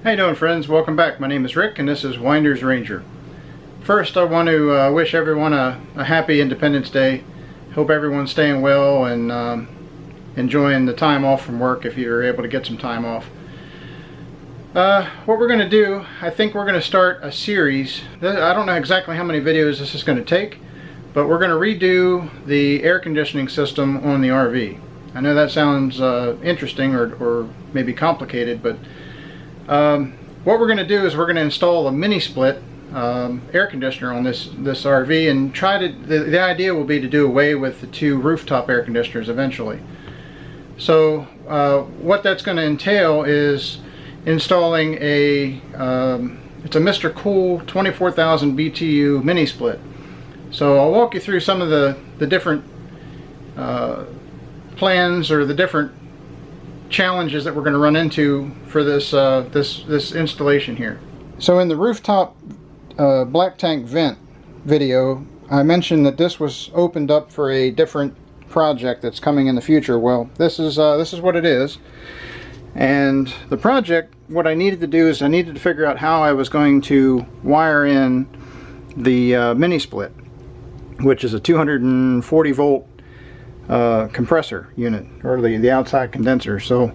How you doing, friends? Welcome back. My name is Rick and this is Winders Ranger. First, I want to wish everyone a happy Independence Day. Hope everyone's staying well and enjoying the time off from work if you're able to get some time off. What we're going to do, I think we're going to start a series. I don't know exactly how many videos this is going to take, but we're going to redo the air conditioning system on the RV. I know that sounds interesting or maybe complicated, but what we're going to do is we're going to install a mini split air conditioner on this RV and try to, the idea will be to do away with the two rooftop air conditioners eventually. So what that's going to entail is installing it's a Mr. Cool 24,000 BTU mini split. So I'll walk you through some of the different plans or the different challenges that we're going to run into for this this installation here. So in the rooftop black tank vent video, I mentioned that this was opened up for a different project that's coming in the future. Well, this is what it is. And the project, what I needed to do is I needed to figure out how I was going to wire in the mini split, which is a 240 volt compressor unit, or the outside condenser. So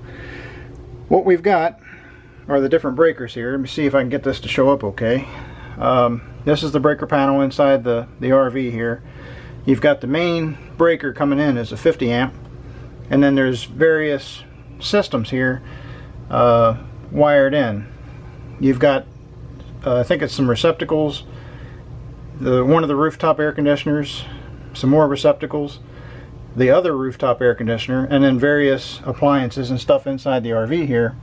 what we've got are the different breakers here. Let me see if I can get this to show up okay. This is the breaker panel inside the RV here. You've got the main breaker coming in as a 50 amp, and then there's various systems here wired in. You've got I think it's some receptacles, one of the rooftop air conditioners, some more receptacles, the other rooftop air conditioner, and then various appliances and stuff inside the RV here.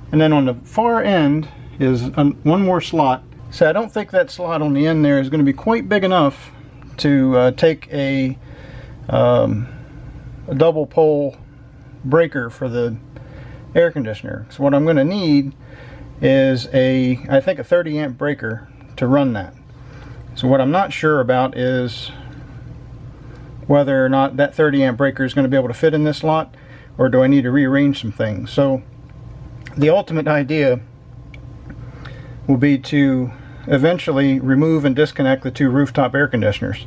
And then on the far end is one more slot. So I don't think that slot on the end there is going to be quite big enough to take a double pole breaker for the air conditioner. So what I'm going to need is I think a 30 amp breaker to run that. So what I'm not sure about is whether or not that 30 amp breaker is going to be able to fit in this slot, or do I need to rearrange some things. So the ultimate idea will be to eventually remove and disconnect the two rooftop air conditioners.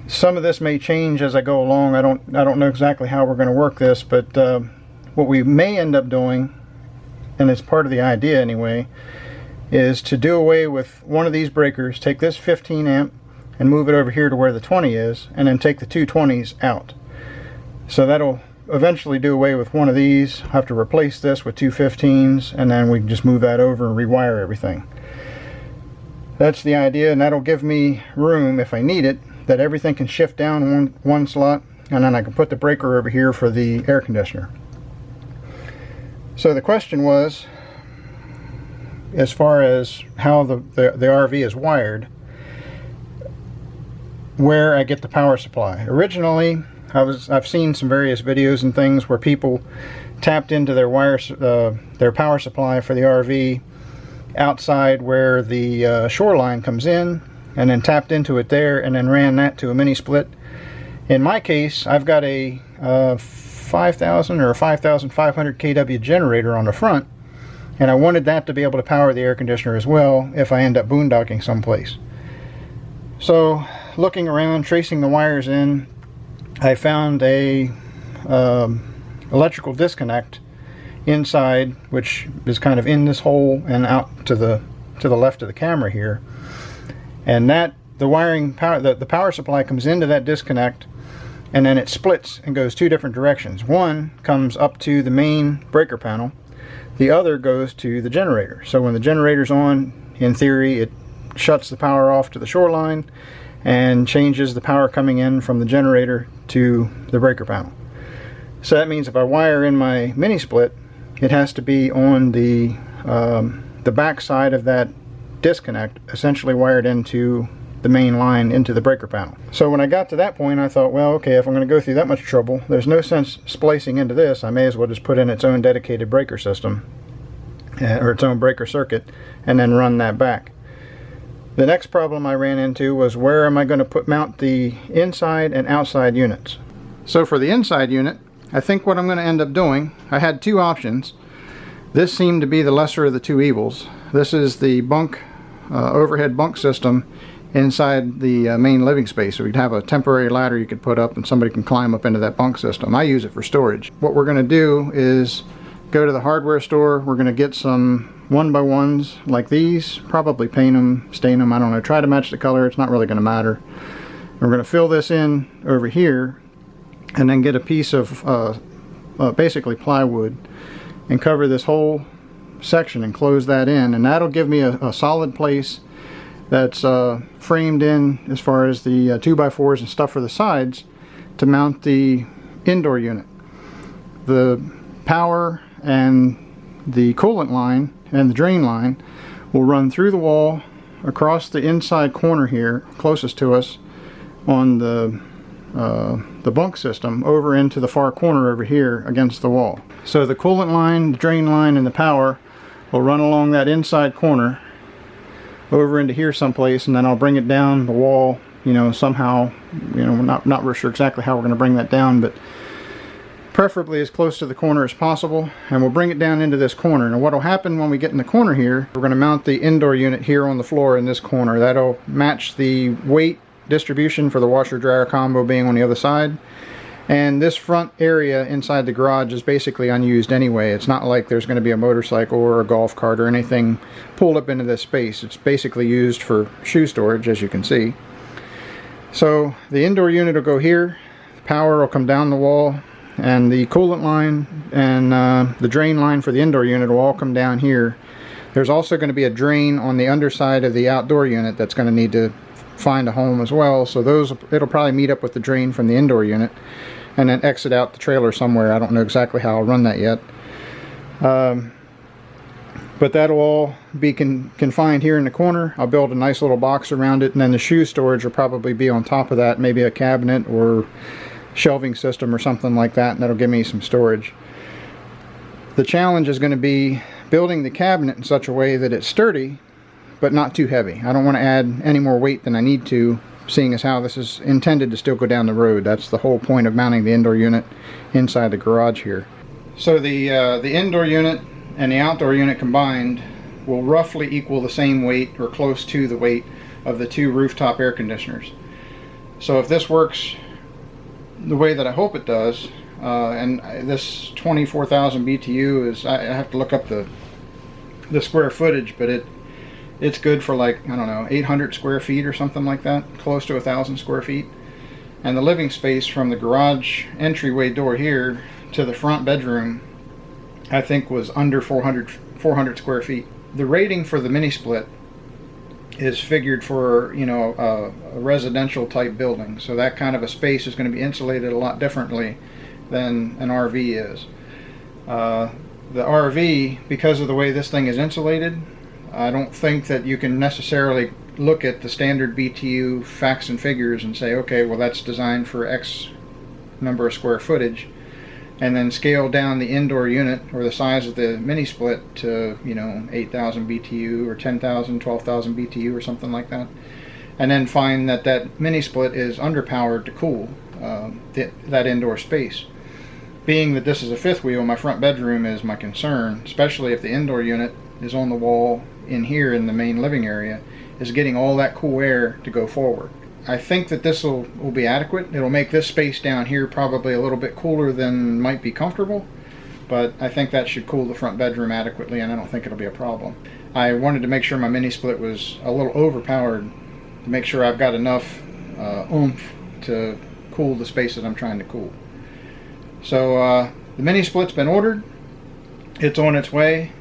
Some of this may change as I go along. I don't know exactly how we're going to work this, but what we may end up doing, and it's part of the idea anyway, is to do away with one of these breakers, take this 15 amp and move it over here to where the 20 is, and then take the two 20s out. So that'll eventually do away with one of these. I'll have to replace this with two 15s, and then we can just move that over and rewire everything. That's the idea, and that'll give me room, if I need it, that everything can shift down one slot, and then I can put the breaker over here for the air conditioner. So the question was, as far as how the RV is wired, where I get the power supply. Originally, I've seen some various videos and things where people tapped into their power supply for the RV outside where the shoreline comes in, and then tapped into it there and then ran that to a mini split. In my case, I've got a 5,000 or a 5,500 kW generator on the front, and I wanted that to be able to power the air conditioner as well if I end up boondocking someplace. So looking around, tracing the wires in, I found a electrical disconnect inside, which is kind of in this hole and out to the left of the camera here. And that the wiring power, the power supply comes into that disconnect, and then it splits and goes two different directions. One comes up to the main breaker panel, the other goes to the generator. So when the generator's on, in theory, it shuts the power off to the shoreline and changes the power coming in from the generator to the breaker panel. So that means if I wire in my mini split, it has to be on the back side of that disconnect, essentially wired into the main line into the breaker panel. So when I got to that point, I thought, well, okay, if I'm going to go through that much trouble, there's no sense splicing into this. I may as well just put in its own dedicated breaker system, or its own breaker circuit, and then run that back. The next problem I ran into was, where am I going to mount the inside and outside units? So for the inside unit, I think what I'm going to end up doing, I had two options. This seemed to be the lesser of the two evils. This is the bunk, overhead bunk system inside the main living space. So we'd have a temporary ladder you could put up and somebody can climb up into that bunk system. I use it for storage. What we're going to do is go to the hardware store. We're going to get some 1x1s like these, probably paint them, stain them, I don't know, try to match the color. It's not really going to matter. We're going to fill this in over here and then get a piece of basically plywood and cover this whole section and close that in, and that'll give me a solid place that's framed in as far as the 2x4s and stuff for the sides to mount the indoor unit. The power and the coolant line and the drain line will run through the wall across the inside corner here closest to us on the bunk system over into the far corner over here against the wall. So the coolant line, the drain line, and the power will run along that inside corner over into here someplace, and then I'll bring it down the wall, you know, somehow. You know, we're not real sure exactly how we're going to bring that down, but preferably as close to the corner as possible, and we'll bring it down into this corner. Now what will happen when we get in the corner here, we're going to mount the indoor unit here on the floor in this corner. That'll match the weight distribution for the washer dryer combo being on the other side. And this front area inside the garage is basically unused anyway. It's not like there's going to be a motorcycle or a golf cart or anything pulled up into this space. It's basically used for shoe storage, as you can see. So the indoor unit will go here, the power will come down the wall, and the coolant line and the drain line for the indoor unit will all come down here. There's also going to be a drain on the underside of the outdoor unit that's going to need to find a home as well, so those, it'll probably meet up with the drain from the indoor unit and then exit out the trailer somewhere. I don't know exactly how I'll run that yet, but that'll all be confined here in the corner. I'll build a nice little box around it, and then the shoe storage will probably be on top of that, maybe a cabinet or shelving system or something like that, and that'll give me some storage. The challenge is going to be building the cabinet in such a way that it's sturdy but not too heavy. I don't want to add any more weight than I need to, seeing as how this is intended to still go down the road. That's the whole point of mounting the indoor unit inside the garage here. So the indoor unit and the outdoor unit combined will roughly equal the same weight or close to the weight of the two rooftop air conditioners. So if this works the way that I hope it does, and this 24,000 BTU is, I have to look up the square footage, but it's good for, like, I don't know, 800 square feet or something like that, close to 1,000 square feet. And the living space from the garage entryway door here to the front bedroom, I think, was under 400 square feet. The rating for the mini split is figured for, you know, a residential type building, so that kind of a space is going to be insulated a lot differently than an RV is. The RV, because of the way this thing is insulated, I don't think that you can necessarily look at the standard BTU facts and figures and say, okay, well, that's designed for X number of square footage, and then scale down the indoor unit or the size of the mini split to, you know, 8,000 BTU or 10,000, 12,000 BTU or something like that, and then find that that mini split is underpowered to cool that indoor space. Being that this is a fifth wheel, my front bedroom is my concern, especially if the indoor unit is on the wall in here in the main living area, is getting all that cool air to go forward. I think that this will be adequate. It'll make this space down here probably a little bit cooler than might be comfortable, but I think that should cool the front bedroom adequately, and I don't think it'll be a problem. I wanted to make sure my mini split was a little overpowered to make sure I've got enough oomph to cool the space that I'm trying to cool. So the mini split's been ordered. It's on its way.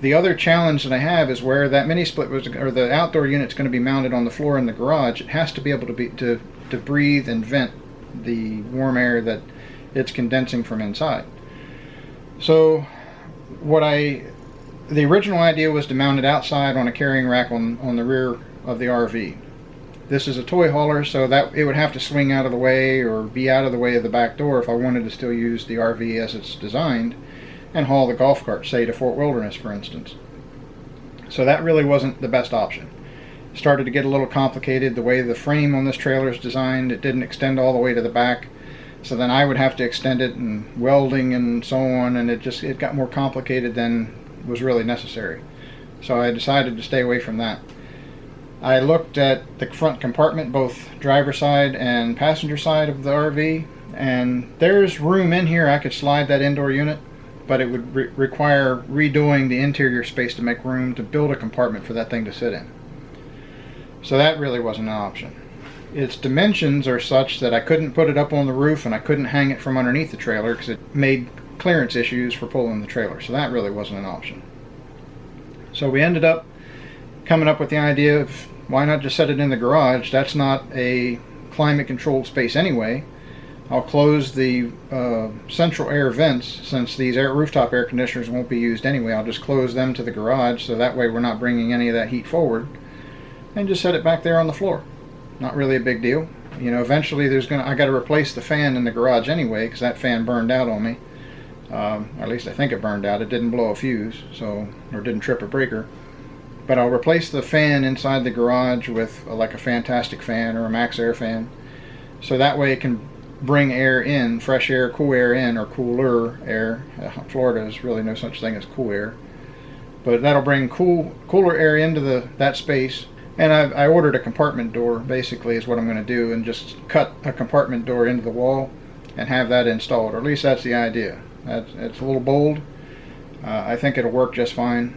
The other challenge that I have is where that mini split was, or the outdoor unit's going to be mounted on the floor in the garage. It has to be able to breathe and vent the warm air that it's condensing from inside. So the original idea was to mount it outside on a carrying rack on the rear of the RV. This is a toy hauler, so that it would have to swing out of the way or be out of the way of the back door if I wanted to still use the RV as it's designed and haul the golf cart, say, to Fort Wilderness, for instance. So that really wasn't the best option. It started to get a little complicated. The way the frame on this trailer is designed, it didn't extend all the way to the back, so then I would have to extend it and welding and so on, and it got more complicated than was really necessary. So I decided to stay away from that. I looked at the front compartment, both driver side and passenger side of the RV, and there's room in here. I could slide that indoor unit, but it would require redoing the interior space to make room to build a compartment for that thing to sit in. So that really wasn't an option. Its dimensions are such that I couldn't put it up on the roof, and I couldn't hang it from underneath the trailer because it made clearance issues for pulling the trailer. So that really wasn't an option. So we ended up coming up with the idea of why not just set it in the garage. That's not a climate controlled space anyway. I'll close the central air vents, since these rooftop air conditioners won't be used anyway. I'll just close them to the garage, so that way we're not bringing any of that heat forward, and just set it back there on the floor. Not really a big deal. You know, eventually I got to replace the fan in the garage anyway, because that fan burned out on me. Or at least I think it burned out. It didn't blow a fuse, or didn't trip a breaker. But I'll replace the fan inside the garage with like a Fantastic fan or a Max Air fan, so that way it can bring air in, fresh air, cool air in, or cooler air. Florida is really no such thing as cool air, but that'll bring cooler air into that space. And I ordered a compartment door, basically, is what I'm going to do, and just cut a compartment door into the wall and have that installed, or at least that's the idea. It's a little bold. I think it'll work just fine.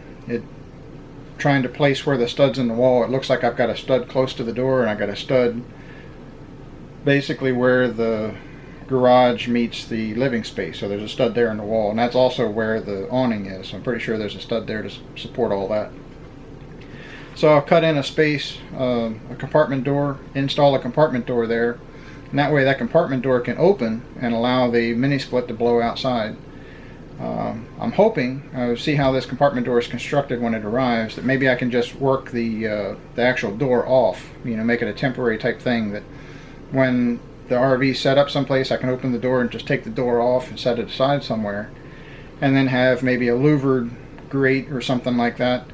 Trying to place where the stud's in the wall, it looks like I've got a stud close to the door, and I got a stud basically where the garage meets the living space. So there's a stud there in the wall, and that's also where the awning is. So I'm pretty sure there's a stud there to support all that. So I'll cut in a space, a compartment door, install a compartment door there, and that way that compartment door can open and allow the mini split to blow outside. I'm hoping, see how this compartment door is constructed when it arrives, that maybe I can just work the actual door off, you know, make it a temporary type thing, that when the RV set up someplace, I can open the door and just take the door off and set it aside somewhere, and then have maybe a louvered grate or something like that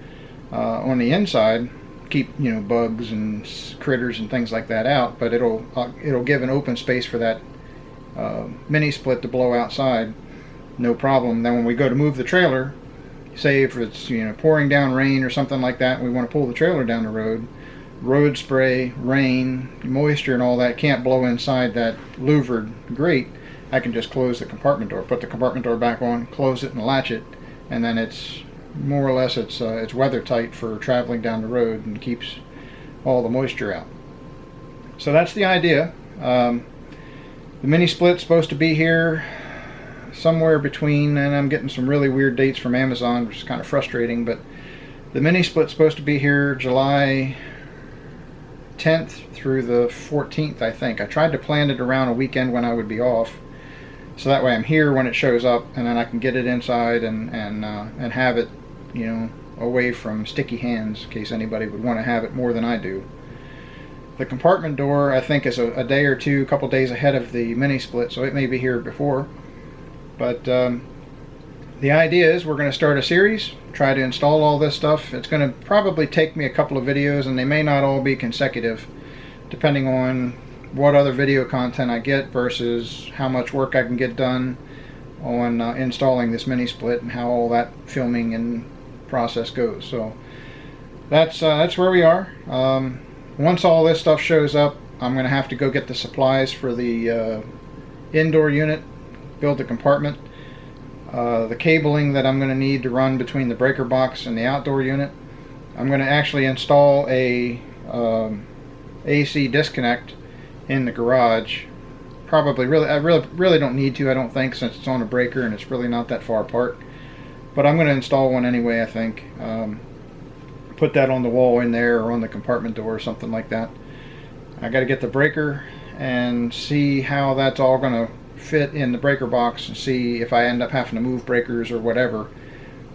on the inside, keep, you know, bugs and critters and things like that out, but it'll give an open space for that mini split to blow outside, no problem. Then when we go to move the trailer, say if it's, you know, pouring down rain or something like that, and we want to pull the trailer down the road spray, rain, moisture and all that can't blow inside that louvered grate. I can just close the compartment door, put the compartment door back on, close it and latch it, and then it's more or less it's weather tight for traveling down the road and keeps all the moisture out. So that's the idea. The mini split's supposed to be here somewhere between, and I'm getting some really weird dates from Amazon, which is kind of frustrating, but the mini split's supposed to be here July 10th through the 14th, I think. I tried to plan it around a weekend when I would be off, so that way I'm here when it shows up, and then I can get it inside and have it, you know, away from sticky hands, in case anybody would want to have it more than I do. The compartment door, I think, is a day or two, a couple days ahead of the mini split, so it may be here before. But the idea is we're going to start a series, try to install all this stuff. It's going to probably take me a couple of videos, and they may not all be consecutive, depending on what other video content I get versus how much work I can get done on installing this mini split and how all that filming and process goes. So that's where we are. Once all this stuff shows up, I'm going to have to go get the supplies for the indoor unit, build the compartment, the cabling that I'm going to need to run between the breaker box and the outdoor unit. I'm going to actually install a AC disconnect in the garage. Probably, I really don't need to, I don't think, since it's on a breaker and it's really not that far apart. But I'm going to install one anyway, I think. Put that on the wall in there, or on the compartment door or something like that. I got to get the breaker and see how that's all going to fit in the breaker box, and see if I end up having to move breakers or whatever.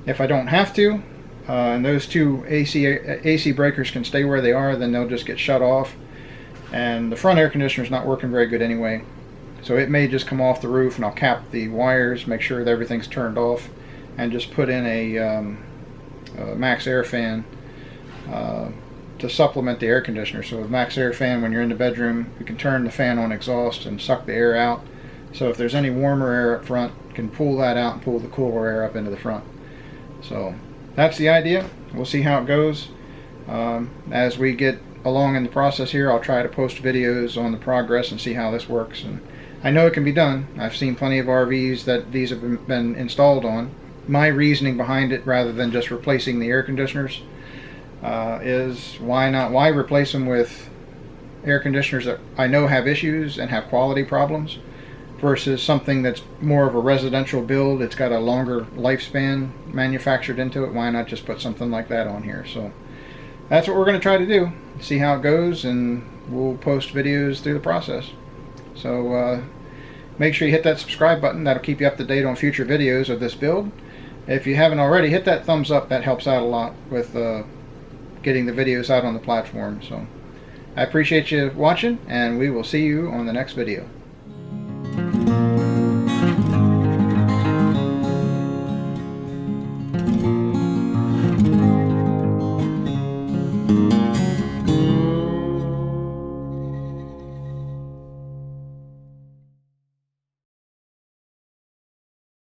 If I don't have to, and those two AC breakers can stay where they are, then they'll just get shut off. And the front air conditioner is not working very good anyway, so it may just come off the roof, and I'll cap the wires, make sure that everything's turned off, and just put in a Max Air fan to supplement the air conditioner. So with Max Air fan, when you're in the bedroom, you can turn the fan on exhaust and suck the air out. So if there's any warmer air up front, you can pull that out and pull the cooler air up into the front. So that's the idea. We'll see how it goes. As we get along in the process here, I'll try to post videos on the progress and see how this works. And I know it can be done. I've seen plenty of RVs that these have been installed on. My reasoning behind it, rather than just replacing the air conditioners, is why replace them with air conditioners that I know have issues and have quality problems, versus something that's more of a residential build. It's got a longer lifespan manufactured into it. Why not just put something like that on here? So that's what we're going to try to do. See how it goes, and we'll post videos through the process. So make sure you hit that subscribe button. That'll keep you up to date on future videos of this build. If you haven't already, hit that thumbs up. That helps out a lot with getting the videos out on the platform. So I appreciate you watching, and we will see you on the next video.